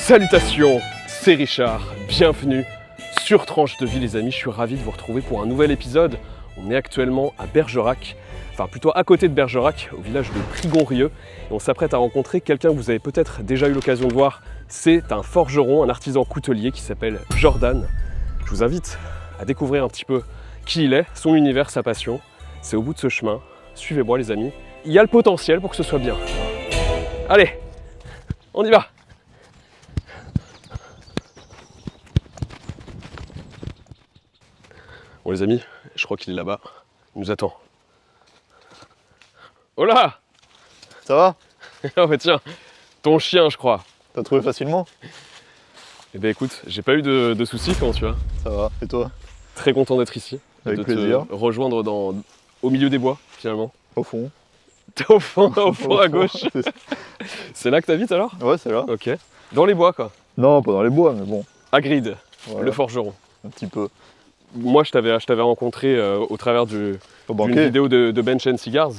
Salutations, c'est Richard, bienvenue sur Tranche de Vie les amis, je suis ravi de vous retrouver pour un nouvel épisode. On est actuellement à Bergerac, enfin plutôt à côté de Bergerac, au village de Prigonrieux. Et on s'apprête à rencontrer quelqu'un que vous avez peut-être déjà eu l'occasion de voir. C'est un forgeron, un artisan coutelier qui s'appelle Jordan. Je vous invite à découvrir un petit peu qui il est, son univers, sa passion. C'est au bout de ce chemin, suivez-moi les amis. Il y a le potentiel pour que ce soit bien. Allez, on y va. Bon les amis, je crois qu'il est là-bas, il nous attend. Oh là! Ça va? Oh bah tiens, ton chien je crois. T'as trouvé facilement? Eh ben écoute, j'ai pas eu de soucis, comment tu vas? Ça va, et toi? Très content d'être ici, Avec de plaisir. te rejoindre au milieu des bois finalement. Au fond. T'es au fond à gauche. C'est là que t'habites alors? Ouais, c'est là. Ok. Dans les bois quoi. Non, pas dans les bois, mais bon. Hagrid, Voilà. le forgeron. Un petit peu. Moi je t'avais rencontré au travers Au d'une banquet. vidéo de Bench and Cigars.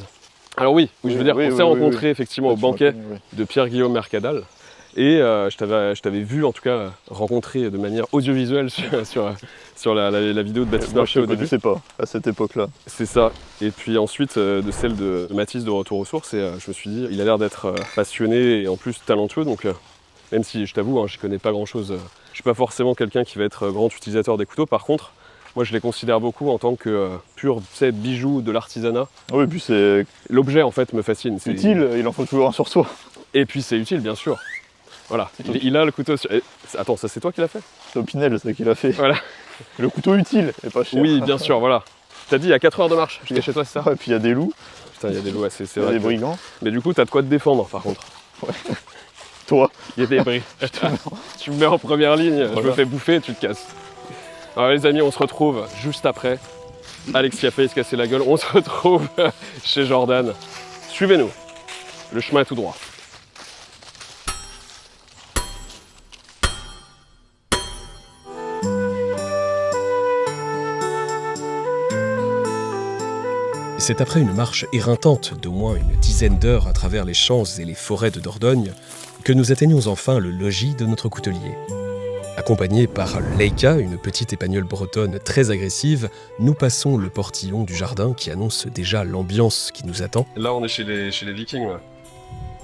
Alors oui, je veux dire, on s'est rencontrés effectivement au banquet de Pierre-Guillaume Mercadal. Et je t'avais vu en tout cas rencontrer de manière audiovisuelle sur la vidéo de Baptiste Moi, Marché je au te début. connaissais pas à cette époque-là. C'est ça. Et puis ensuite de celle de Mathis de Retour aux Sources. Et je me suis dit, il a l'air d'être passionné et en plus talentueux. Donc même si je t'avoue, hein, je connais pas grand-chose. Je suis pas forcément quelqu'un qui va être grand utilisateur des couteaux. Par contre, moi je les considère beaucoup en tant que pur bijou de l'artisanat. Oui, et puis c'est L'objet en fait me fascine. C'est utile, il en faut toujours un sur soi. Et puis c'est utile bien sûr. Voilà, il a le couteau sur... Attends, ça c'est toi qui l'as fait? C'est Opinel, c'est qu'il a fait. Voilà. Le couteau utile, et pas cher. Oui, bien sûr, voilà. T'as dit il y a 4 heures de marche jusqu'à chez toi, c'est ça? Ouais, et puis il y a des loups, Putain, il y a des loups, c'est il y a vrai. des brigands. Mais du coup, t'as de quoi te défendre par contre. Toi. Il y a des bris. Tu me mets en première ligne, je me Voilà. fais bouffer, tu te casses. Alors les amis, on se retrouve juste après. Alex qui a failli se casser la gueule, on se retrouve chez Jordan. Suivez-nous, le chemin est tout droit. C'est après une marche éreintante d'au moins une dizaine d'heures à travers les champs et les forêts de Dordogne que nous atteignons enfin le logis de notre coutelier. Accompagnés par Leica, une petite épagnole bretonne très agressive, nous passons le portillon du jardin qui annonce déjà l'ambiance qui nous attend. Là, on est chez les Vikings, là.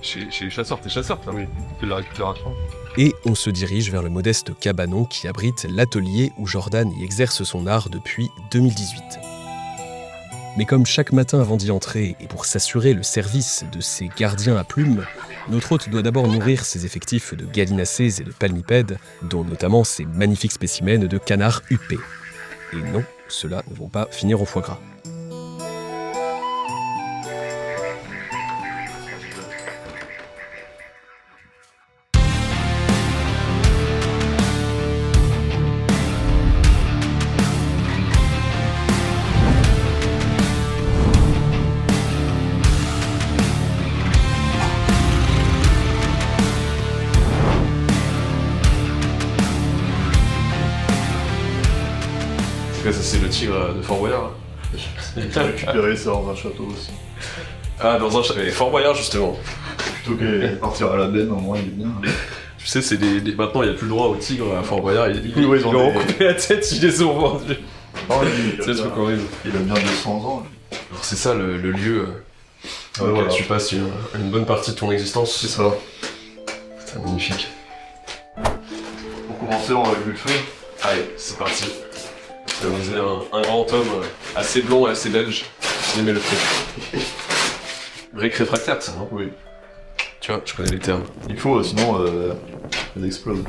Chez les chasseurs, t'es chasseur, toi? Oui, c'est de la récupération. Et on se dirige vers le modeste cabanon qui abrite l'atelier où Jordan y exerce son art depuis 2018. Mais comme chaque matin avant d'y entrer, et pour s'assurer le service de ses gardiens à plumes, notre hôte doit d'abord nourrir ses effectifs de gallinacés et de palmipèdes, dont notamment ces magnifiques spécimens de canards huppés. Et non, ceux-là ne vont pas finir au foie gras. Ça, c'est le tigre de Fort Boyard. Il a récupéré ça dans un château aussi. Ah, dans un château. Fort Boyard, justement. Plutôt que de partir à la benne, au moins il est bien. Tu sais, c'est maintenant, il n'y a plus le droit aux tigres à Fort Boyard. Ils Oui, ils ont leur ont des- coupé la tête, ils les ont vendus. C'est C'est le truc horrible. Il a bien 200 ans. lui. Alors, c'est ça le lieu Ouais, auquel voilà. tu passes une bonne partie de ton existence. C'est ça. C'est magnifique. Pour commencer, on va le feu. Allez, c'est parti. Comme disait un grand homme assez blond et assez belge, il aimait le truc. Brique réfractaire, ça, non? Oui. Tu vois, je connais les termes. Il faut, sinon, elle explose.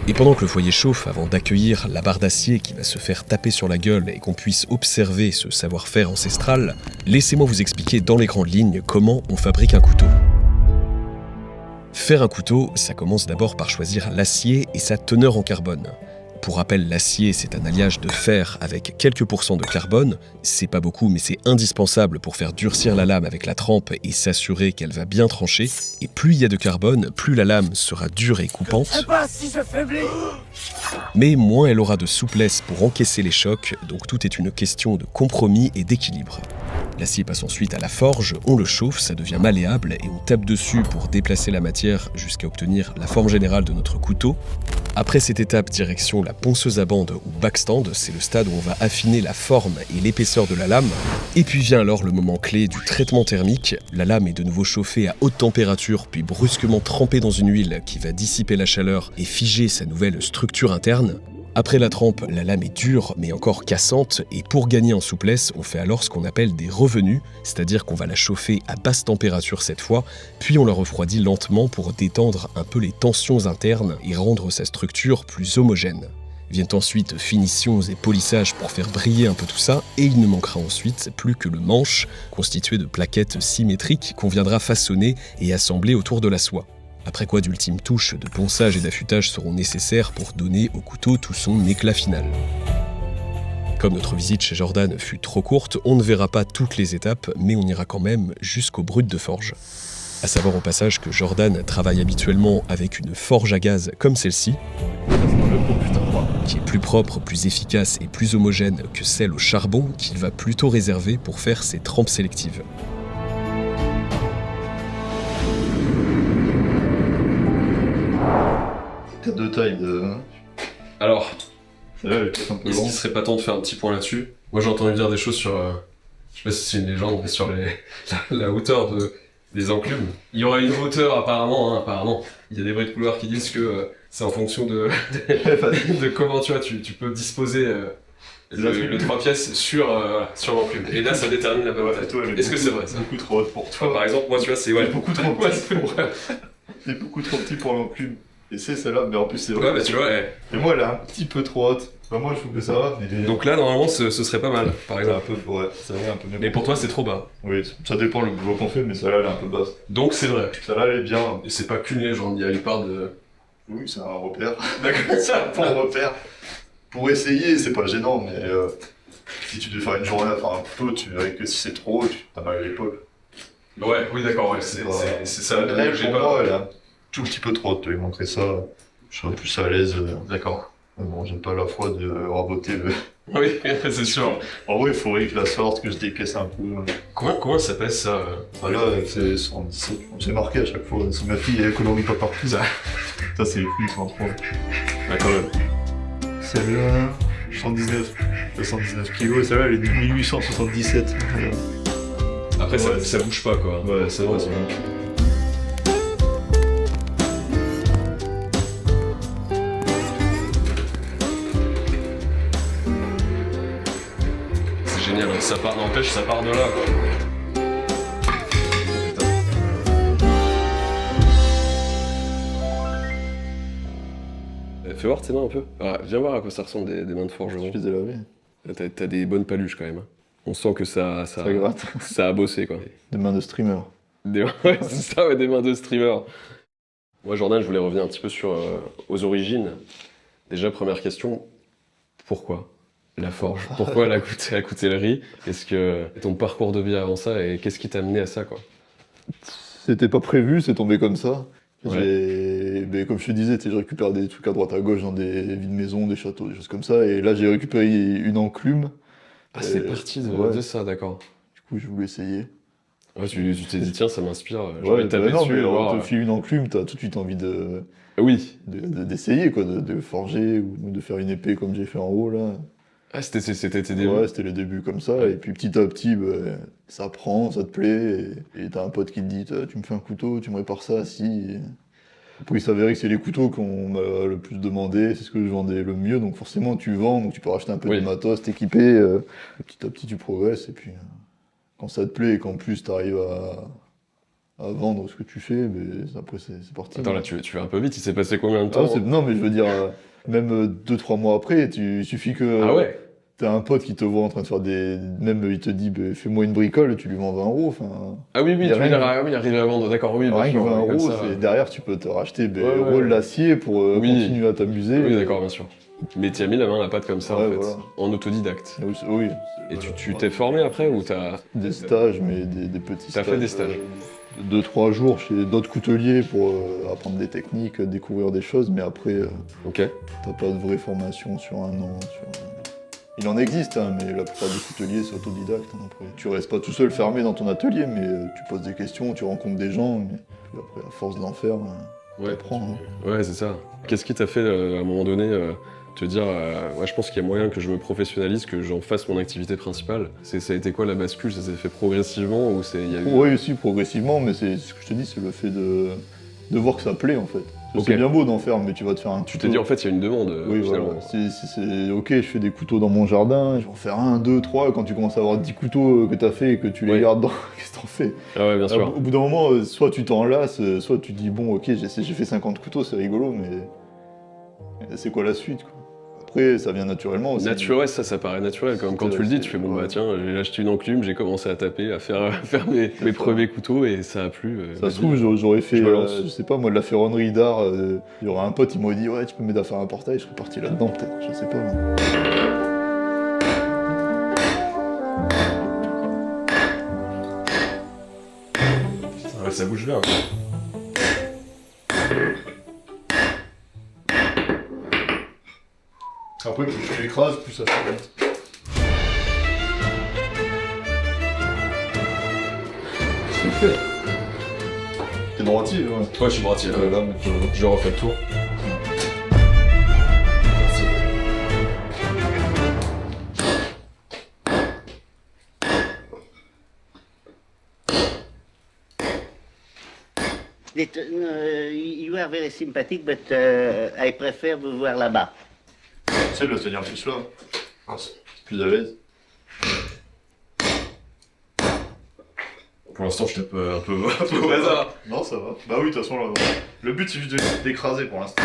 Et pendant que le foyer chauffe avant d'accueillir la barre d'acier qui va se faire taper sur la gueule et qu'on puisse observer ce savoir-faire ancestral, laissez-moi vous expliquer dans les grandes lignes comment on fabrique un couteau. Faire un couteau, ça commence d'abord par choisir l'acier et sa teneur en carbone. Pour rappel, l'acier, c'est un alliage de fer avec quelques pourcents de carbone. C'est pas beaucoup, mais c'est indispensable pour faire durcir la lame avec la trempe et s'assurer qu'elle va bien trancher. Et plus il y a de carbone, plus la lame sera dure et coupante. Mais moins elle aura de souplesse pour encaisser les chocs, donc tout est une question de compromis et d'équilibre. L'acier passe ensuite à la forge, on le chauffe, ça devient malléable et on tape dessus pour déplacer la matière jusqu'à obtenir la forme générale de notre couteau. Après cette étape, direction la ponceuse à bande ou backstand, c'est le stade où on va affiner la forme et l'épaisseur de la lame. Et puis vient alors le moment clé du traitement thermique. La lame est de nouveau chauffée à haute température, puis brusquement trempée dans une huile qui va dissiper la chaleur et figer sa nouvelle structure interne. Après la trempe, la lame est dure mais encore cassante et pour gagner en souplesse, on fait alors ce qu'on appelle des revenus, c'est-à-dire qu'on va la chauffer à basse température cette fois, puis on la refroidit lentement pour détendre un peu les tensions internes et rendre sa structure plus homogène. Viennent ensuite finitions et polissages pour faire briller un peu tout ça, et il ne manquera ensuite plus que le manche, constitué de plaquettes symétriques qu'on viendra façonner et assembler autour de la soie. Après quoi d'ultimes touches de ponçage et d'affûtage seront nécessaires pour donner au couteau tout son éclat final. Comme notre visite chez Jordan fut trop courte, on ne verra pas toutes les étapes, mais on ira quand même jusqu'au brut de forge. À savoir au passage que Jordan travaille habituellement avec une forge à gaz comme celle-ci, qui est plus propre, plus efficace et plus homogène que celle au charbon qu'il va plutôt réserver pour faire ses trempes sélectives. T'as deux tailles de. Alors, Celle-là, elle est peut-être un peu est-ce longue. qu'il serait pas temps de faire un petit point là-dessus? Moi j'ai entendu dire des choses sur, je sais pas si c'est une légende, mais sur la hauteur des enclumes. Il y aura une hauteur apparemment, apparemment. Il y a des bruits de couloir qui disent que c'est en fonction de comment tu vois, tu peux disposer le 3 pièces sur l'enclume. Et là ça détermine la bonne Ouais, taille. toi, elle est Est-ce que c'est vrai ça? beaucoup trop haute pour Toi toi. par exemple, moi tu vois, c'est ouais. C'est beaucoup trop Ouais, petit c'est pour. vrai. C'est beaucoup trop petit pour l'enclume. Et c'est celle-là, mais en plus c'est vrai. Ouais, bah tu vois, ouais. Et moi, elle est un petit peu trop haute. Enfin, moi, je trouve que ça va, mais. Donc là normalement ce serait pas mal, par elle est un exemple. peu. Ouais, ça va un peu mieux. Mais pour toi c'est trop bas. Oui, ça dépend le boulot qu'on fait, mais celle-là, elle est un peu basse. Donc c'est vrai. Celle-là, elle est bien. Et c'est pas qu'une légende, il y a une part de... Oui, c'est un repère. D'accord, ça Pour un repère. Pour essayer, c'est pas gênant, mais si tu devais faire une journée à faire un couteau, tu verrais que si c'est trop haut, tu as mal à l'épaule. Ouais, oui d'accord, ouais, c'est ça la Elle, que j'ai pour pas. moi, elle est un tout petit peu trop haute. Tu lui montrer ça, je serais plus à l'aise. D'accord. Mais bon, j'aime pas la foi de raboter le. Oui, c'est sûr. En vrai, il faudrait que je la sorte, que je décaisse un peu. Comment ça pèse ça Voilà, c'est 77. C'est marqué à chaque fois. Si ma fille, elle économise pas partout. Ça, c'est les prix, 33. Ouais, quand même. Celle-là, 79 kilos, et celle-là, elle est de 1877. Après, Ouais, ça bouge pas quoi. Ouais, c'est vrai, c'est vrai. C'est génial, hein. Ça part, n'empêche, ça part de là quoi. Fais voir tes mains un peu. Ah, viens voir à quoi ça ressemble des mains de forgeron. Je les ai lavés. T'as des bonnes paluches quand même. Hein. On sent que ça gratte. ça a bossé quoi. Des mains de streamer. Ouais, c'est ça, ouais, des mains de streamer. Moi, Jordan, je voulais revenir un petit peu sur aux origines. Déjà, première question, pourquoi la forge? Pourquoi la coutellerie? Qu'est-ce que ton parcours de vie avant ça et qu'est-ce qui t'a amené à ça quoi? C'était pas prévu, c'est tombé comme ça. Ouais. Mais comme je te disais, je récupère des trucs à droite à gauche dans des villes maisons, des châteaux, des choses comme ça. Et là, j'ai récupéré une enclume. Ah, c'est parti ouais. de ça, d'accord. Du coup, je voulais essayer. Ouais, tu t'es dit, tiens, ça m'inspire, j'ai Ouais, envie de taper non, dessus. mais et on voir. te file une enclume, t'as tout de suite envie Oui. d'essayer, quoi, de forger ou de faire une épée comme j'ai fait en haut, là. Ah, c'était tes débuts. Ouais, c'était les débuts comme ça. Ouais. Et puis petit à petit, bah, ça prend, ça te plaît. Et t'as un pote qui te dit, tu me fais un couteau, tu me répares ça, si. Et après, il s'avérait que c'est les couteaux qu'on m'a le plus demandé, c'est ce que je vendais le mieux. Donc forcément, tu vends, donc tu peux racheter un peu Oui. de matos, t'équiper. Petit à petit, tu progresses. Et puis, quand ça te plaît et qu'en plus, t'arrives à vendre ce que tu fais, mais après, c'est parti. Attends, là, tu vas un peu vite, il s'est passé combien de Ah, temps? non, mais je veux dire, même 2-3 mois après, il suffit que Ah ouais? t'as un pote qui te voit en train de faire des. Même il te dit, bah, fais-moi une bricole, tu lui vends 20 €. Enfin, Ah oui, y a tu veux dire, rien. oui, arriver à vendre, d'accord, oui, bien rien que sûr, 20 comme €, ça. derrière, tu peux te racheter Ouais, ouais. l'acier pour Oui. continuer à t'amuser. Oui, d'accord, bien sûr. Mais tu as mis la main à la pâte comme ça, Ouais, en fait, voilà. en autodidacte. Oui. Et tu t'es formé après ou t'as... Des stages, mais des petits T'as stages. fait des stages 2-3 jours chez d'autres couteliers pour apprendre des techniques, découvrir des choses, mais après, Ok. t'as pas de vraie formation sur un an. Il en existe, hein, mais la plupart des couteliers, c'est autodidacte. Hein, après. Tu restes pas tout seul fermé dans ton atelier, mais tu poses des questions, tu rencontres des gens, et puis après, à force d'en faire, Ouais. t'apprends. Hein. Ouais, c'est ça. Qu'est-ce qui t'a fait, à un moment donné, te dire ouais, je pense qu'il y a moyen que je me professionnalise, que j'en fasse mon activité principale? Ça a été quoi la bascule? Ça s'est fait progressivement ou il y a eu... Oui, aussi progressivement, mais c'est ce que je te dis, c'est le fait de voir que ça plaît en fait. Ok. C'est bien beau d'en faire, mais tu vas te faire un tuto. Tu t'es dit en fait il y a une demande Oui, finalement. voilà. C'est ok, je fais des couteaux dans mon jardin, je vais en faire 1, 2, 3. Quand tu commences à avoir 10 couteaux que t'as fait et que tu les Ouais. gardes dans. Qu'est-ce que t'en fais? Ah ouais, bien sûr. Au bout d'un moment, soit tu t'en lasses, soit tu dis bon, ok, j'ai fait 50 couteaux, c'est rigolo, mais c'est quoi la suite quoi? Après, ça vient naturellement aussi. Naturel, ça paraît naturel quand même. Quand tu le dis, tu fais bon bah tiens, j'ai acheté une enclume, j'ai commencé à taper, à faire mes premiers couteaux et ça a plu. Ça se trouve, j'aurais fait, je me lance. je sais pas moi, de la ferronnerie d'art. Il y aurait un pote, il m'aurait dit ouais, tu peux m'aider à faire un portail, je serais parti là-dedans peut-être, je sais pas. Moi. Ouais, ça bouge bien. Après, plus tu l'écrases, plus ça fait vite. C'est fait. T'es droitier, ouais. Ouais, je suis droitier. Là, mais Je refais le tour. You are very sympathetic, but I prefer vous voir là-bas. tu sais, le tenir plus là. C'est plus à l'aise. Pour l'instant, je tape un peu au hasard. Non, ça va. Bah oui, de toute façon, là, le but c'est juste d'écraser pour l'instant.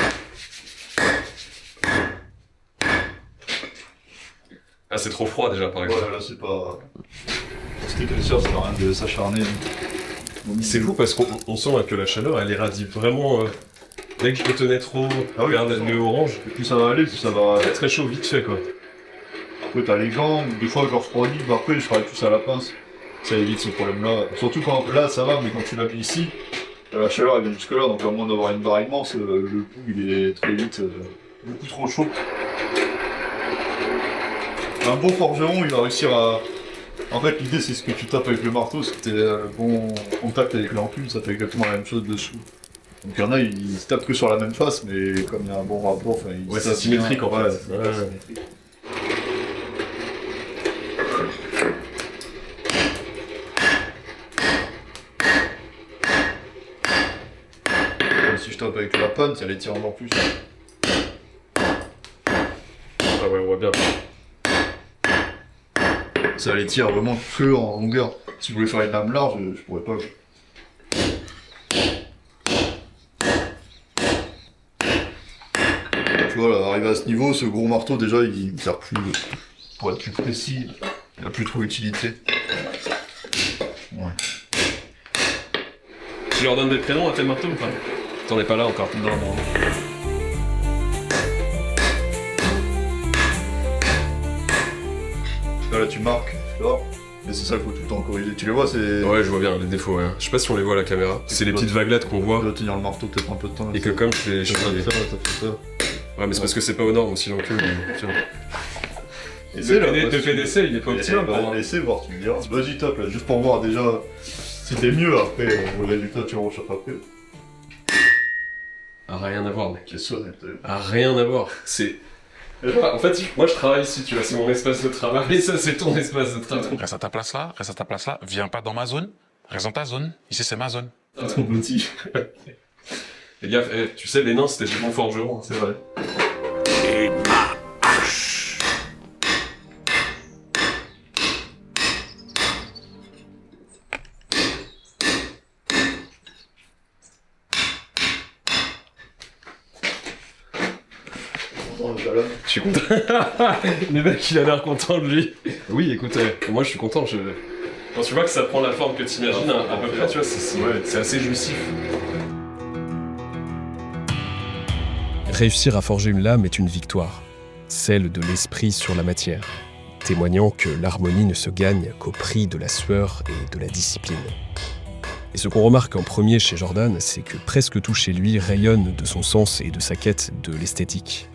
Ah, c'est trop froid déjà par exemple. Voilà, là, c'est pas. C'était que sûr, ça sert à rien de s'acharner. C'est fou parce qu'on sent que la chaleur elle irradie vraiment. Dès que je le tenais trop, Ah oui, regarde de toute le façon. orange, Plus ça va aller, plus ça va. très chaud vite fait quoi. Après, t'as les gants, des fois, je refroidis, bah après, je travaille plus à la pince. Ça évite ce problème-là. Surtout quand là, ça va, mais quand tu l'as mis ici, la chaleur elle vient jusque-là, donc à moins d'avoir une barre immense, le bout il est très vite beaucoup trop chaud. Un bon forgeron, il va réussir à. En fait, l'idée c'est ce que tu tapes avec le marteau, c'est que t'es bon contact avec l'enclume, ça fait exactement la même chose dessous. Donc il y en a, ils se tapent que sur la même face, mais comme il y a un bon rapport, enfin, ils Ouais, se c'est tapent symétrique, bien. en fait. Ouais, c'est Ouais. symétrique. Si je tape avec la panne, ça les tire encore plus. Ah ouais, on voit bien. Ça les tire vraiment que en longueur. Si je voulais faire une lame large, je pourrais pas. Tu vois, là, arrivé à ce niveau, ce gros marteau, déjà, il me sert plus. Pour être plus précis, il n'a plus trop d'utilité. Ouais. Tu leur donnes des prénoms à tes marteaux ou pas? T'en es pas là encore. Non, non. Là, tu marques, tu vois. Mais c'est ça qu'il faut tout le temps corriger. Tu les vois, c'est. Ouais, je vois bien les défauts, ouais. Je sais pas si on les voit à la caméra. C'est les petites vaguelettes qu'on Tu voit. dois tenir le marteau peut-être un peu de temps. Et que comme je T'as fais... fait ça, t'as fait ça. Ouais, mais c'est parce que c'est pas aux normes aussi non plus. Tiens. Et Le PDC, il est pas optimum pour moi. Laissez voir, tu me diras. Vas-y, tape là, juste pour voir déjà si t'es mieux après. Le résultat, tu le recherches après. Ah, rien à voir, mec. C'est honnête. Ah, rien à voir. C'est... En fait, moi je travaille ici, tu vois, c'est mon espace de travail, et ça c'est ton espace de travail. Reste à ta place là, viens pas dans ma zone, reste dans ta zone, ici c'est ma zone. Trop petit. Les gars, tu sais, les nains c'était des bons forgerons. C'est vrai. Je suis content. Le mec, il a l'air content de lui. Oui, écoute, moi je suis content. Quand tu vois que ça prend la forme que t'imagines, à peu près, tu vois, c'est assez jouissif. Réussir à forger une lame est une victoire. celle de l'esprit sur la matière, témoignant que l'harmonie ne se gagne qu'au prix de la sueur et de la discipline. Et ce qu'on remarque en premier chez Jordan, c'est que presque tout chez lui rayonne de son sens et de sa quête de l'esthétique.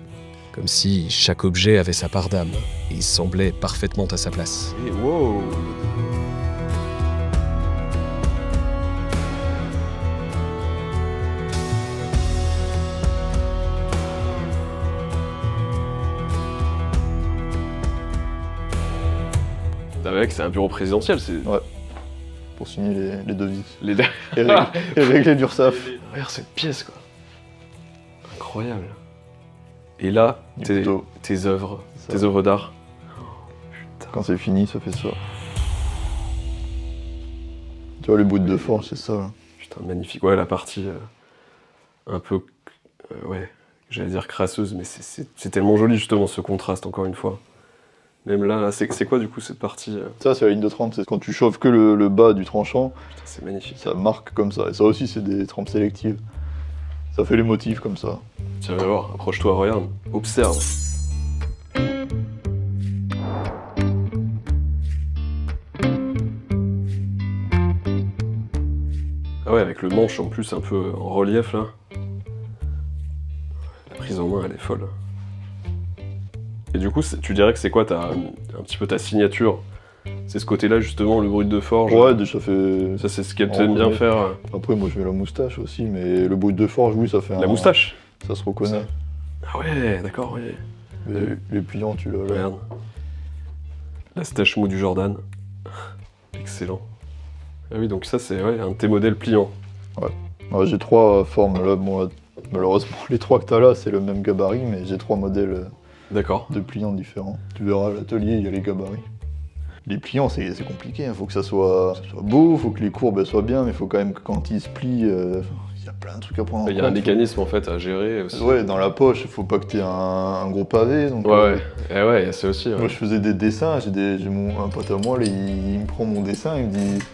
Comme si chaque objet avait sa part d'âme et semblait parfaitement à sa place. Et wow. Mec, c'est un bureau présidentiel, c'est... Ouais. Pour signer les devis. Les... Et régler l'URSSAF. Regarde cette pièce, quoi. Incroyable. Et là, tes œuvres d'art. Quand c'est fini, ça fait ça. Tu vois, les bouts de forge, c'est ça. Là. Putain, magnifique. Ouais, la partie un peu... ouais, j'allais dire crasseuse, mais c'est tellement joli, justement, ce contraste, encore une fois. Même là, c'est quoi du coup cette partie Ça, c'est la ligne de 30, c'est quand tu chauffes que le bas du tranchant. Putain, c'est magnifique. Ça marque comme ça. Et ça aussi, c'est des trempes sélectives. Ça fait les motifs comme ça. Tiens, viens voir, approche-toi, regarde, observe. Ah ouais, avec le manche en plus un peu en relief là. La prise en main, elle est folle. Et du coup, tu dirais que c'est quoi un petit peu ta signature? C'est ce côté-là justement, le brut de forge? Ouais, déjà fait... Ça c'est ce qu'elle t'aime bien faire. Après, moi je mets la moustache aussi, mais le brut de forge, oui, ça fait La moustache? Ça se reconnaît. Ah ouais, d'accord, oui. Les pliants, tu l'as là. Regarde. La stache mou du Jordan. Excellent. Ah oui, donc ça c'est un de tes modèles pliants. Ouais, j'ai 3 formes là. Bon, malheureusement, les 3 que t'as là, c'est le même gabarit, mais j'ai 3 modèles de pliants différents. Tu verras, à l'atelier, il y a les gabarits. Les pliants, c'est compliqué, faut que ça soit beau, faut que les courbes elles soient bien, mais faut quand même que quand ils se plient, il y a plein de trucs à prendre en compte. Il y a un mécanisme en fait à gérer aussi. Ouais, dans la poche, faut pas que t'aies un gros pavé. Donc, ouais, ouais, c'est aussi. Ouais. Moi, je faisais des dessins, j'ai un pote à moi, là, il me prend mon dessin, il me dit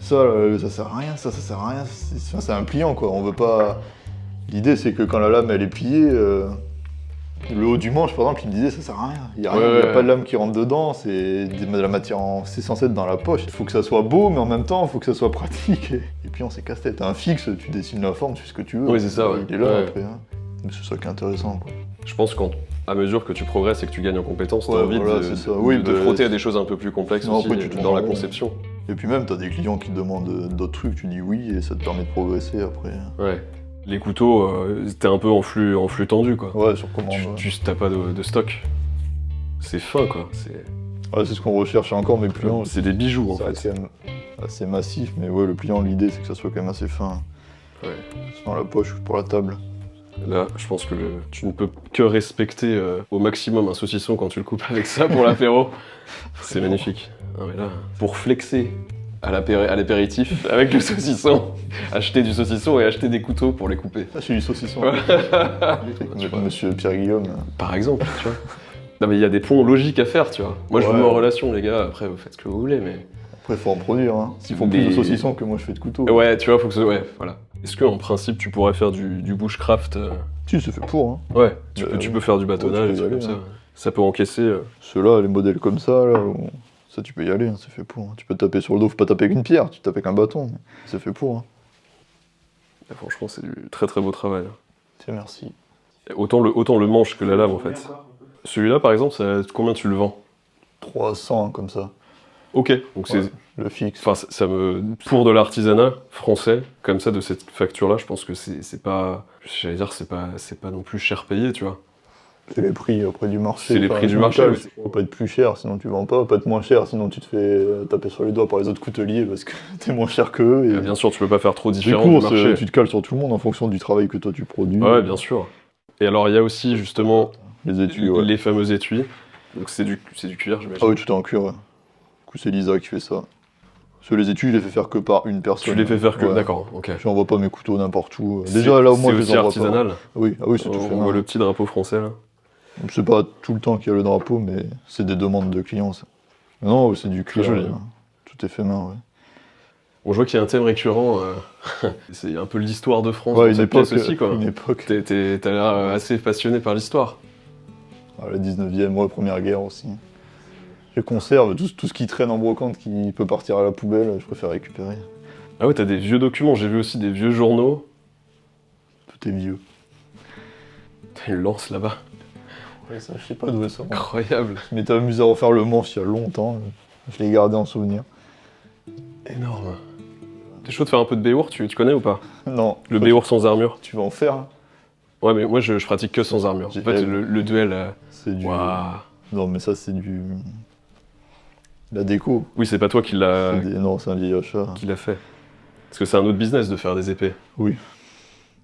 ça sert à rien, ça sert à rien. C'est un pliant quoi, on veut pas. L'idée c'est que quand la lame elle est pliée, le haut du manche par exemple, il me disait ça sert à rien. Il y a pas de lame qui rentre dedans, c'est de la matière, c'est censé être dans la poche. Il faut que ça soit beau, mais en même temps, il faut que ça soit pratique. Et puis on s'est casse-tête. T'as un fixe, tu dessines la forme, tu fais ce que tu veux. Oui, c'est ça, ouais. Il est là après. Hein. Mais c'est ça qui est intéressant quoi. Je pense qu'à mesure que tu progresses et que tu gagnes en compétences, t'as envie de frotter à des choses un peu plus complexes aussi dans la conception. Et puis même, t'as des clients qui te demandent d'autres trucs, tu dis oui, et ça te permet de progresser après. Ouais. Les couteaux, t'es un peu en flux tendu quoi. Ouais, sur commande. T'as pas de stock. C'est fin quoi. Ouais, c'est ce qu'on recherche encore, mes pliants. C'est des bijoux en fait. C'est quand même assez massif, mais ouais, le pliant, l'idée c'est que ça soit quand même assez fin. Ouais. Dans la poche pour la table. Là, je pense que tu ne peux que respecter au maximum un saucisson quand tu le coupes avec ça pour l'apéro. C'est magnifique. Ah, mais là, pour flexer à l'apéritif avec le saucisson, acheter du saucisson et acheter des couteaux pour les couper. Ah, c'est du saucisson. Monsieur Pierre-Guillaume. Par exemple, tu vois. Non mais il y a des ponts logiques à faire, tu vois. Moi je vous mets en relation les gars, après vous faites ce que vous voulez, mais... Après faut en produire, hein. S'ils font plus de saucissons que moi je fais de couteaux. Ouais, tu vois, faut que ça... Ouais, voilà. Est-ce qu'en principe tu pourrais faire du bushcraft Si, c'est fait pour, hein. Ouais, tu peux faire du bâtonnage, des trucs comme ça. Ça peut encaisser... Ceux-là, les modèles comme ça, là, ça tu peux y aller, hein, c'est fait pour. Hein. Tu peux taper sur le dos, faut pas taper avec une pierre, tu tapes avec un bâton, c'est fait pour. Hein. Et franchement, c'est du très très beau travail. Tiens, merci. Autant le manche que la lame en fait. Celui-là par exemple, combien tu le vends? 300 comme ça. Ok, donc ouais, c'est... Le fixe. Enfin, pour de l'artisanat français, comme ça, de cette facture-là, je pense que c'est pas... J'allais dire, c'est pas non plus cher payé, tu vois. C'est les prix auprès du marché. C'est les prix du marché. Il faut pas être plus cher, sinon tu vends pas être moins cher, sinon tu te fais taper sur les doigts par les autres couteliers parce que t'es moins cher qu'eux. Et... Bien sûr, tu peux pas faire trop différent du marché. Tu te cales sur tout le monde en fonction du travail que toi tu produis. Ouais, bien sûr. Et alors, il y a aussi justement les étuis, ouais. Les fameux étuis. Donc c'est du cuir, j'imagine. Ah oui, tout est en cuir, ouais. Du coup, c'est Lisa qui fait ça. Parce que les étuis, je les fais faire que par une personne. Tu les fais faire que... Ouais. D'accord, ok. Je n'envoie pas mes couteaux n'importe où. Déjà, là, au moins, je les c'est envoie aussi artisanal. pas. Oui, ah oui, c'est tout fait. On voit le petit drapeau français, là. C'est pas tout le temps qu'il y a le drapeau, mais c'est des demandes de clients, ça. Non, c'est du cuir. Joli. Tout est fait main, ouais. On voit qu'il y a un thème récurrent. C'est un peu l'histoire de France ouais, dans cette pièce aussi, quoi. Une époque. T'as l'air assez passionné par l'histoire. La 19e, ouais, Première Guerre aussi. Je conserve tout ce qui traîne en brocante qui peut partir à la poubelle, je préfère récupérer. Ah ouais, t'as des vieux documents, j'ai vu aussi des vieux journaux. Tout est vieux. T'as une lance là-bas. Ouais, ça, je sais pas d'où ça. Incroyable. Je m'étais amusé à refaire le manche il y a longtemps. Je l'ai gardé en souvenir. Énorme. T'es chaud de faire un peu de Béour, tu connais ou pas? Non. Le Béour sans armure. Tu vas en faire hein. Ouais, mais moi je pratique que sans armure. En fait, le duel. C'est du. Waouh. Non, mais ça, c'est du. La déco. Oui, c'est pas toi qui l'a Non, c'est un vieil achat. fait. Parce que c'est un autre business de faire des épées. Oui.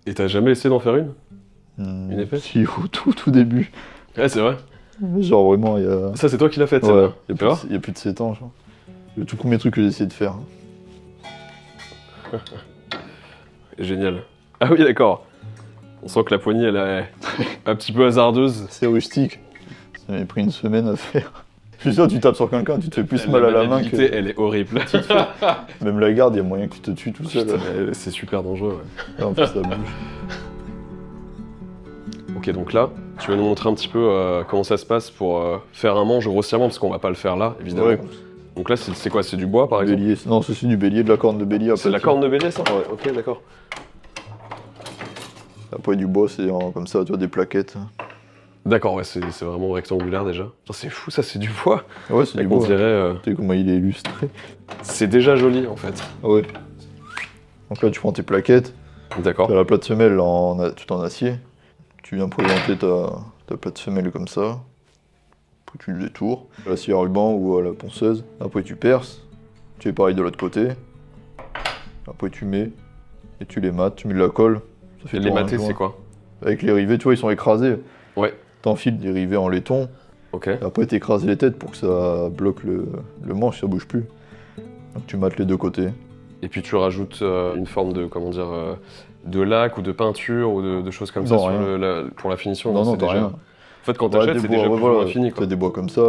Et t'as jamais essayé d'en faire une? Une épée? Si, au tout début. Ouais, c'est vrai. Genre vraiment, il y a. Ça, c'est toi qui l'as faite, Ouais, celle-là. Y'a peur? il y a plus de 7 ans, genre. Le tout premier truc que j'ai essayé de faire. Génial. Ah oui, d'accord. On sent que la poignée, elle est un petit peu hasardeuse. C'est rustique. Ça m'avait pris une semaine à faire. Je suis sûr, tu tapes sur quelqu'un, tu te fais plus mal à la main que. Elle est horrible. Même la garde, il y a moyen que tu te tues tout seul. Putain, c'est super dangereux, ouais. En plus, ça bouge. Ok, donc là, tu vas nous montrer un petit peu comment ça se passe pour faire un manche grossièrement, parce qu'on va pas le faire là, évidemment. Ouais. Donc là, c'est quoi? C'est du bois, par exemple? Bélier. Non, c'est du bélier, de la corne de bélier. C'est de la corne de bélier, ça? Ouais. Ok, d'accord. Après, du bois, c'est comme ça, tu vois, des plaquettes. D'accord, ouais, c'est vraiment rectangulaire déjà. Putain, c'est fou, ça, c'est du bois. Ouais, c'est du On bois. dirait. Tu sais comment il est illustré. C'est déjà joli, en fait. Ah ouais. Donc là, tu prends tes plaquettes. D'accord. Tu as la plate semelle tout en acier. Tu viens présenter ta plate semelle comme ça. Après, tu le détours. À la scie à ruban ou à la ponceuse. Après, tu perces. Tu fais pareil de l'autre côté. Après, tu mets. Et tu les mates. Tu mets de la colle. Ça fait Les tourner un matés, joint. c'est quoi? Avec les rivets, tu vois, ils sont écrasés. Ouais. T'enfiles des rivets en laiton. Ok. Et après, t'écrases les têtes pour que ça bloque le manche, ça bouge plus. Donc, tu mates les deux côtés. Et puis tu rajoutes une forme de, comment dire, de lac ou de peinture ou de choses comme ça Non, sur rien. pour la finition? Non, c'est t'as déjà... rien. En fait, quand t'achètes, c'est déjà plus ou moins fini, quoi. T'as des bois comme ça,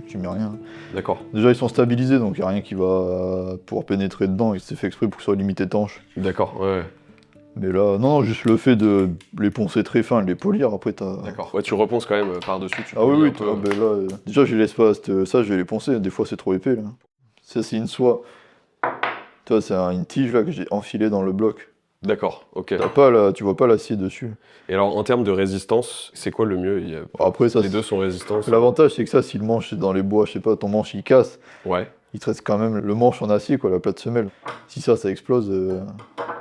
tu mets rien. D'accord. Déjà, ils sont stabilisés, donc il n'y a rien qui va pouvoir pénétrer dedans. Et c'est fait exprès pour que ce soit limite étanche. D'accord, ouais. Mais là, non, juste le fait de les poncer très fin, de les polir, après t'as... D'accord. Ouais, tu reponces quand même par-dessus. Ah oui, polis oui, un peu. ben là, déjà, je les laisse pas, ça, je vais les poncer. Des fois, c'est trop épais, là. Ça, c'est une soie. Tu vois, c'est une tige, là, que j'ai enfilée dans le bloc. D'accord, ok. Tu vois pas l'acier dessus. Et alors, en termes de résistance, c'est quoi le mieux? Après, ça, Les deux sont résistants. l'avantage, c'est que ça, si le manche est dans les bois, je sais pas, ton manche, il casse, Ouais. il te reste quand même le manche en acier, quoi, la plate semelle. Si ça explose,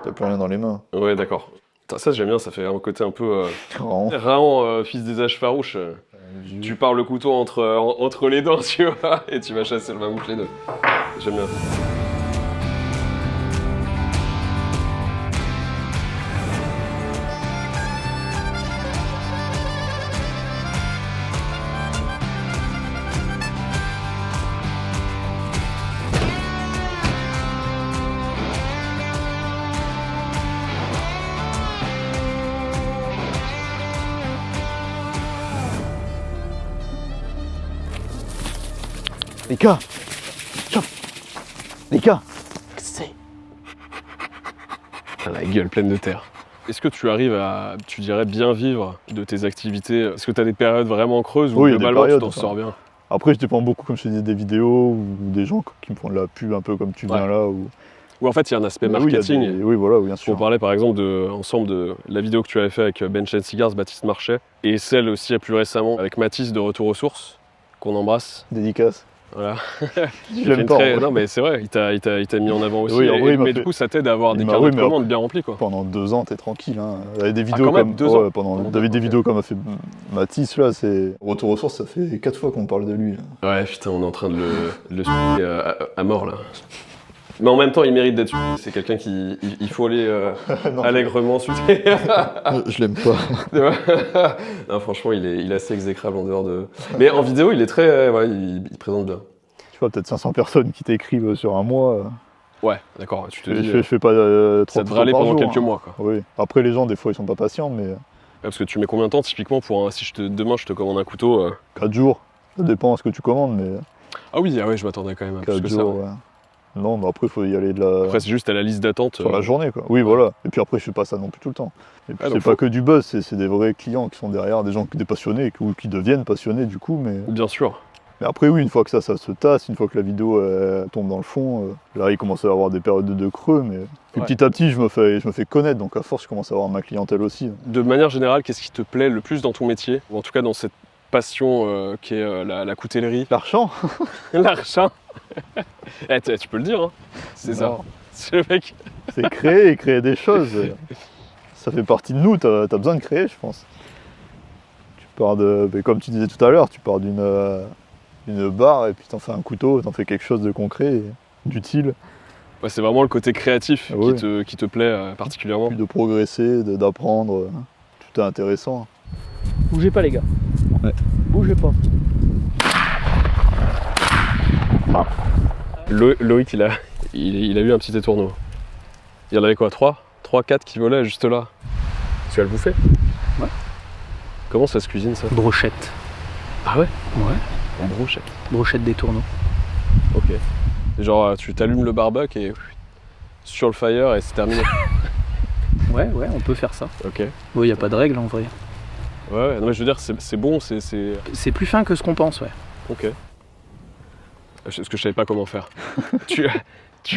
t'as plus rien dans les mains. Ouais, d'accord. Putain, ça, j'aime bien, ça fait un côté un peu... Vraiment. Raon, fils des âges farouches. Tu pars le couteau entre les dents, tu vois, et tu vas chasser le mammouth les deux. J'aime bien. Les gars, les gars, La gueule pleine de terre. Est-ce que tu arrives à, tu dirais, bien vivre de tes activités? Est-ce que tu as des périodes vraiment creuses où Oui, il y a des globalement tu périodes, t'en enfin. sors bien? Après, je dépends beaucoup, comme je te dis, des vidéos ou des gens qui me font de la pub un peu comme tu viens Ouais. là. Ou... Ou en fait il y a un aspect Mais oui, il y a marketing. oui, voilà, bien On sûr. parlait par exemple ensemble de la vidéo que tu avais fait avec Bench and Cigars, Baptiste Marchais, et celle aussi plus récemment avec Mathis de Retour aux Sources, qu'on embrasse. Dédicace. Voilà. Je l'aime pas. en vrai. Non mais c'est vrai, il t'a mis en avant aussi. Oui, en vrai, il m'a mais fait- du coup ça t'aide à avoir il des m'a- carnets oui, de mais commandes bien remplis quoi. Pendant 2 ans, t'es tranquille. Hein. Il y a des vidéos quand même, comme 2 ans ouais, t'avais des ok. vidéos comme a fait Mathis là. C'est Retour aux sources. Ça fait 4 fois qu'on parle de lui. Là. Ouais putain, on est en train de le suivre à mort là. Mais en même temps il mérite d'être suivi. C'est quelqu'un qui il faut aller Non, allègrement suivre. je l'aime pas. Non franchement il est assez exécrable en dehors de. Mais en vidéo il est très ouais, il présente bien. Tu vois, peut-être 500 personnes qui t'écrivent sur un mois. Ouais d'accord, tu te Je dis fais pas 30 ça devrait aller par pendant jour, quelques hein. mois quoi. Oui. Après, les gens, des fois, ils sont pas patients, mais Ouais, parce que tu mets combien de temps typiquement pour si demain je te commande un couteau 4 jours. Ça dépend de ce que tu commandes, mais Ah oui, ah ouais, je m'attendais quand même à plus 4 que jours, ça. Ouais. ouais. Non, mais après, il faut y aller de la... Après, c'est juste à la liste d'attente. sur la journée, quoi. Oui, voilà. Et puis après, je fais pas ça non plus tout le temps. Et puis, Ah, donc c'est pas que du buzz, c'est des vrais clients qui sont derrière, des gens, des passionnés, ou qui deviennent passionnés du coup, mais... Bien sûr. Mais après, oui, une fois que ça se tasse, une fois que la vidéo tombe dans le fond, là, il commence à y avoir des périodes de creux, mais et Ouais. petit à petit, je me fais connaître, donc à force, je commence à avoir ma clientèle aussi. De manière générale, qu'est-ce qui te plaît le plus dans ton métier, ou en tout cas dans cette passion qui est la coutellerie, L'argent, l'argent? Tu peux le dire, hein. C'est ça. Non, C'est le mec. c'est créer des choses. Ça fait partie de nous, t'as besoin de créer, je pense. Tu pars mais comme tu disais tout à l'heure, tu pars d'une barre et puis t'en fais un couteau, t'en fais quelque chose de concret, et d'utile. Ouais, c'est vraiment le côté créatif Ah oui. qui te plaît particulièrement. Puis de progresser, d'apprendre, tout est intéressant. Bougez pas les gars. Ouais. Bougez pas. Loïc, il a eu un petit étourneau. Il y en avait quoi, 3, 4 qui volaient juste là. Tu vas le bouffer? Ouais. Comment ça se cuisine, ça? Brochette. Ah ouais? Ouais. En brochette. Brochette des tourneaux. Ok. Genre, tu t'allumes le barbecue et sur le fire et c'est terminé. Ouais, on peut faire ça. Ok. Bon, y a pas de règle en vrai. Ouais, non mais je veux dire, c'est bon, c'est... C'est plus fin que ce qu'on pense, ouais. Ok. Parce que je savais pas comment faire. tu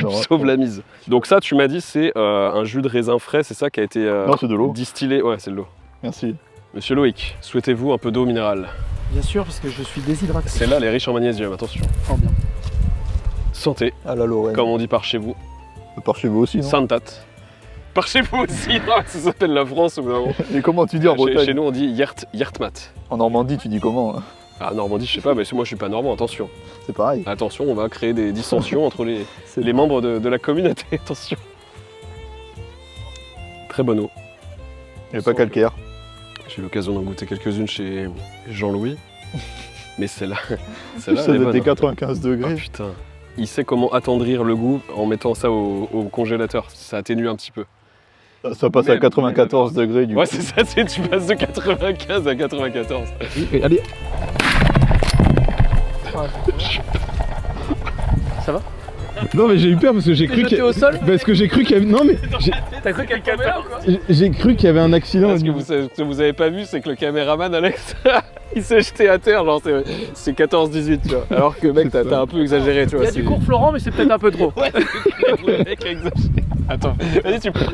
Non, me sauves la mise. Donc ça, tu m'as dit, c'est un jus de raisin frais, c'est ça qui a été Non, c'est de l'eau. distillé. Ouais, c'est de l'eau. Merci. Monsieur Loïc, souhaitez-vous un peu d'eau minérale? Bien sûr, parce que je suis déshydraté. Celle-là, elle est riche en magnésium, attention. Oh bien. Santé, À la Lorraine. comme on dit par chez vous. Par chez vous aussi, non? Santat. Par chez vous aussi, non, ça s'appelle la France ou non? Et comment tu dis en Bretagne? Chez nous, on dit Yertmat. En Normandie, tu dis comment? Hein? Ah, Normandie, je sais pas, mais moi je suis pas normand, attention. C'est pareil. Attention, on va créer des dissensions entre C'est- les membres de la communauté, attention. Très bonne eau. Il n'y a pas calcaire. J'ai eu l'occasion d'en goûter quelques-unes chez Jean-Louis. Mais celle-là, Ça elle est doit bonne. être 95 Ah, degrés. putain. Il sait comment attendrir le goût en mettant ça au congélateur. Ça atténue un petit peu. Ça passe à Même- 94 degrés du Ouais, coup. c'est ça, tu passes de 95 à 94. Allez. Ça va? Non mais j'ai eu peur parce que j'ai cru jeté au sol? parce que j'ai cru qu'il y avait non mais T'as cru quelqu'un ou quoi? j'ai cru qu'il y avait un accident. Ce que vous avez pas vu, c'est que le caméraman Alex, il s'est jeté à terre, genre c'est 14-18, tu vois. Alors que mec, t'as un peu exagéré, tu Il vois. y a du cours Florent, mais c'est peut-être un peu trop. Ouais, le mec a exagéré. Attends, vas-y, tu peux.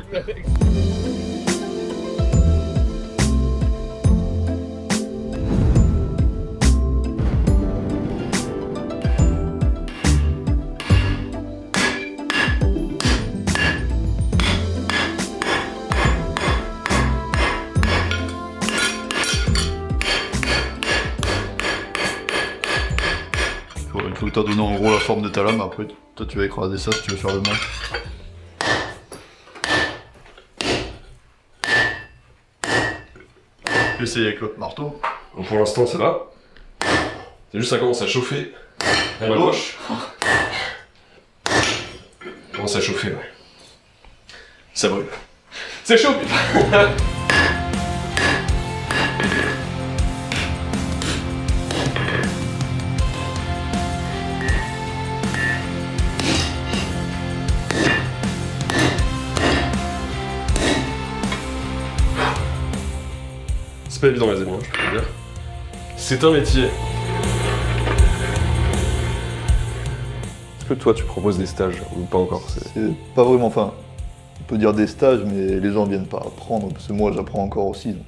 Une fois que t'as donné en gros la forme de ta lame, après toi tu vas écraser ça si tu veux faire le manche. Essaye avec l'autre marteau. Bon, pour l'instant, ça va. C'est juste ça commence à chauffer. À ma gauche. Ça commence à chauffer, ouais. Ça brûle. C'est chaud, putain. C'est pas évident les amis, hein, je peux te le dire. C'est un métier. Est-ce que toi tu proposes des stages ou pas encore? C'est pas vraiment, enfin, on peut dire des stages, mais les gens viennent pas apprendre, parce que moi j'apprends encore aussi. Donc.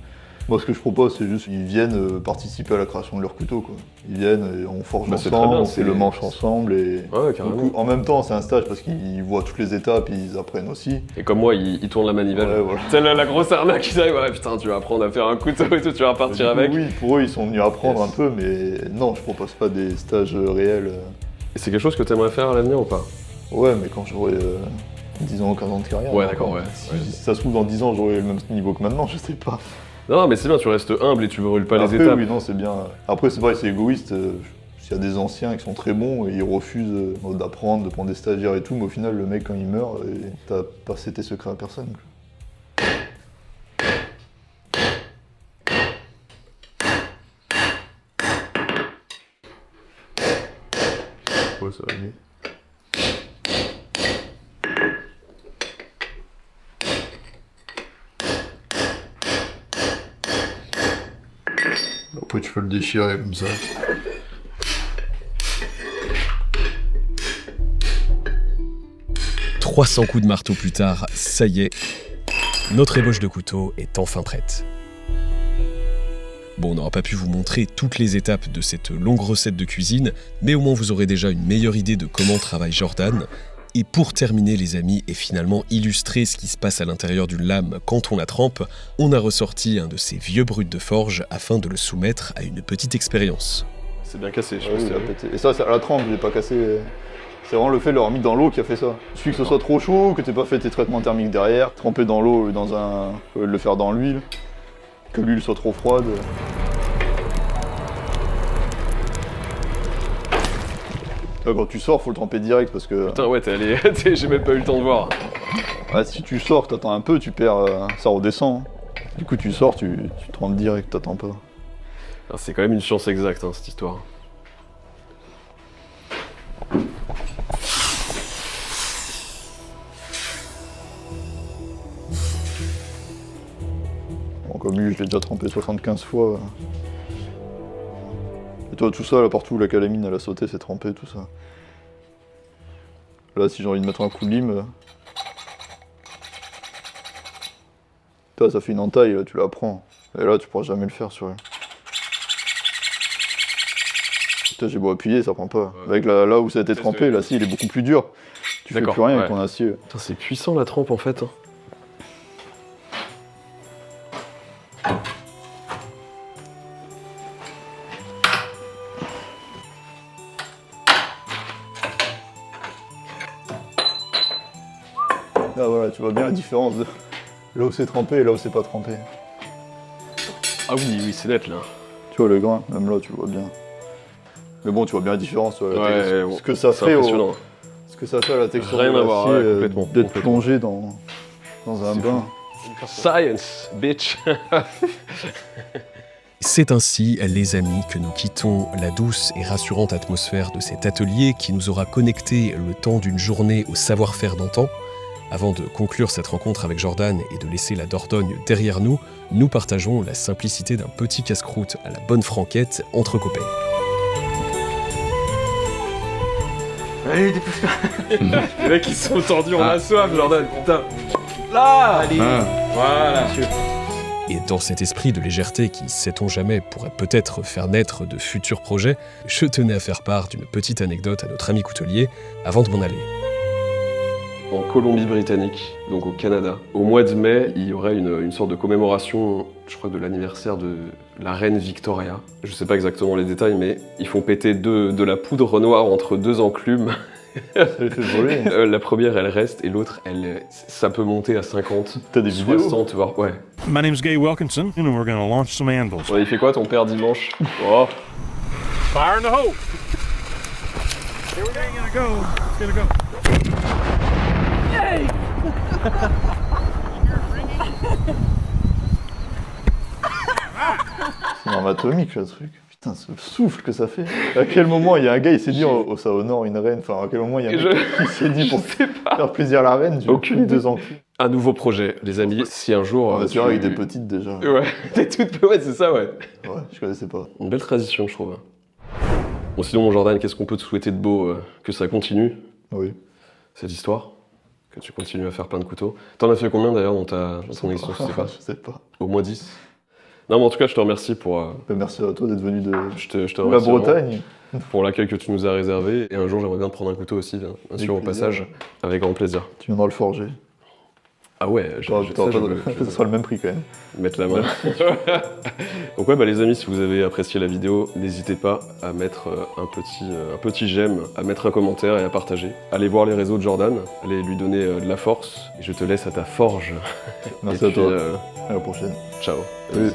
Moi ce que je propose c'est juste qu'ils viennent participer à la création de leur couteau, quoi. Ils viennent et on forge Bah, c'est très ensemble, bien, on fait c'est- le manche ensemble et... Ouais, carrément. Donc, en même temps c'est un stage parce qu'ils voient toutes les étapes et ils apprennent aussi. Et comme moi, il tourne la manivelle. Ouais, voilà. C'est la grosse arnaque qui arrive, ouais putain, tu vas apprendre à faire un couteau et tout, tu vas repartir Du coup, avec. Oui, pour eux ils sont venus apprendre Yes. un peu, mais non, je propose pas des stages réels. Et c'est quelque chose que tu aimerais faire à l'avenir ou pas? Ouais, mais quand j'aurai 10 ans, 15 ans de carrière. Ouais, alors, d'accord, ouais. Si ça se trouve, dans 10 ans, j'aurai le même niveau que maintenant, je sais pas. Non, mais c'est bien, tu restes humble et tu brûles pas les Après, étapes. oui, non, c'est bien. Après, c'est vrai, c'est égoïste. S'il y a des anciens qui sont très bons et ils refusent d'apprendre, de prendre des stagiaires et tout, mais au final, le mec, quand il meurt, t'as passé tes secrets à personne. Ouais, ça va mieux. Après, tu peux le déchirer comme ça. « 300 coups de marteau plus tard, ça y est, notre ébauche de couteau est enfin prête. Bon, on n'aura pas pu vous montrer toutes les étapes de cette longue recette de cuisine, mais au moins vous aurez déjà une meilleure idée de comment travaille Jordan. Et pour terminer les amis, et finalement illustrer ce qui se passe à l'intérieur d'une lame quand on la trempe, on a ressorti un de ces vieux bruts de forge afin de le soumettre à une petite expérience. C'est bien cassé, je Ah pense. oui, il a pété. Et ça, c'est à la trempe, il est pas cassé. C'est vraiment le fait de l'avoir mis dans l'eau qui a fait ça. Il suffit que ce soit trop chaud, que t'aies pas fait tes traitements thermiques derrière, tremper dans l'eau, le faire dans l'huile, que l'huile soit trop froide. Là, quand tu sors, faut le tremper direct parce que Putain, ouais, t'es allé. J'ai même pas eu le temps de voir. si tu sors, t'attends un peu, tu perds, ça redescend. Du coup, tu sors, tu trempes direct, t'attends pas. Ah, c'est quand même une science exacte, hein, cette histoire. Bon, comme lui, je l'ai déjà trempé 75 fois. Et toi, tout ça, là, partout où la calamine elle a sauté, c'est trempé, tout ça. Là, si j'ai envie de mettre un coup de lime, toi, ça fait une entaille, là, tu la prends. Et là, tu pourras jamais le faire sur elle. Putain, j'ai beau appuyer, ça prend pas. Ouais. Avec là où ça a été trempé, l'acier, il est beaucoup plus dur. Tu fais D'accord, plus rien avec ouais. ton acier. Putain, c'est puissant la trempe en fait. Hein. Là, voilà, tu vois bien la différence de là où c'est trempé et là où c'est pas trempé. Ah oui, oui, c'est net là. Tu vois le grain, même là, tu le vois bien. Mais bon, tu vois bien la différence. Tu vois, la Ouais, texture. bon, ce que ça c'est fait impressionnant. ce que ça fait à la texture Rien de à voir, l'acier, ouais, complètement, d'être complètement. plongé dans un C'est bain. Science, bitch. C'est ainsi, les amis, que nous quittons la douce et rassurante atmosphère de cet atelier qui nous aura connectés le temps d'une journée au savoir-faire d'antan. Avant de conclure cette rencontre avec Jordan et de laisser la Dordogne derrière nous, nous partageons la simplicité d'un petit casse-croûte à la bonne franquette entre copains. Allez, dépousse-toi. Les mecs, ils sont tendus, on a soif, Jordan. Putain. Là, allez. Voilà. Et dans cet esprit de légèreté qui, sait-on jamais, pourrait peut-être faire naître de futurs projets, je tenais à faire part d'une petite anecdote à notre ami coutelier avant de m'en aller. En Colombie-Britannique, donc au Canada, au mois de mai, il y aurait une sorte de commémoration, je crois, de l'anniversaire de la reine Victoria. Je sais pas exactement les détails, mais ils font péter de la poudre noire entre deux enclumes. Ça les fait voler. La première, elle reste, et l'autre, ça peut monter à 50, T'as des vidéos 60, voire... Ouais. My name's Gay Wilkinson, and we're gonna launch some anvils. Ouais, il fait quoi ton père dimanche? Oh. Fire in the hole! Here we go. It's gonna go. C'est une arme atomique, le truc. Putain, ce souffle que ça fait. À quel moment il y a un gars, il s'est dit, oh, ça honore une reine. Enfin, à quel moment il y a un mec qui s'est dit, pour faire plaisir à la reine, tu Aucune idée. deux enclumes. Un nouveau projet, les amis, si un jour... On va se faire avec des petites déjà. Ouais, des toutes... Ouais, c'est ça, ouais. Ouais, je connaissais pas. Une belle tradition, je trouve. Bon, sinon, mon Jordan, qu'est-ce qu'on peut te souhaiter de beau? Que ça continue, Oui. cette histoire? Que tu continues à faire plein de couteaux. T'en as fait combien, d'ailleurs, dans ton existence, tu sais pas? Je sais pas. Au moins 10? Non, mais en tout cas, je te remercie pour... Merci à toi d'être venu de je te la remercie vraiment Bretagne. pour l'accueil que tu nous as réservé. Et un jour, j'aimerais bien te prendre un couteau aussi, bien sûr, au plaisir. passage. Avec grand plaisir. Tu viendras le forger. Ah ouais, Ça sera le même prix quand même. mettre la main. Donc ouais, bah les amis, si vous avez apprécié la vidéo, n'hésitez pas à mettre un petit j'aime, à mettre un commentaire et à partager. Allez voir les réseaux de Jordan, allez lui donner de la force. Et je te laisse à ta forge. Merci Et à toi. puis, À la prochaine. ciao. Salut.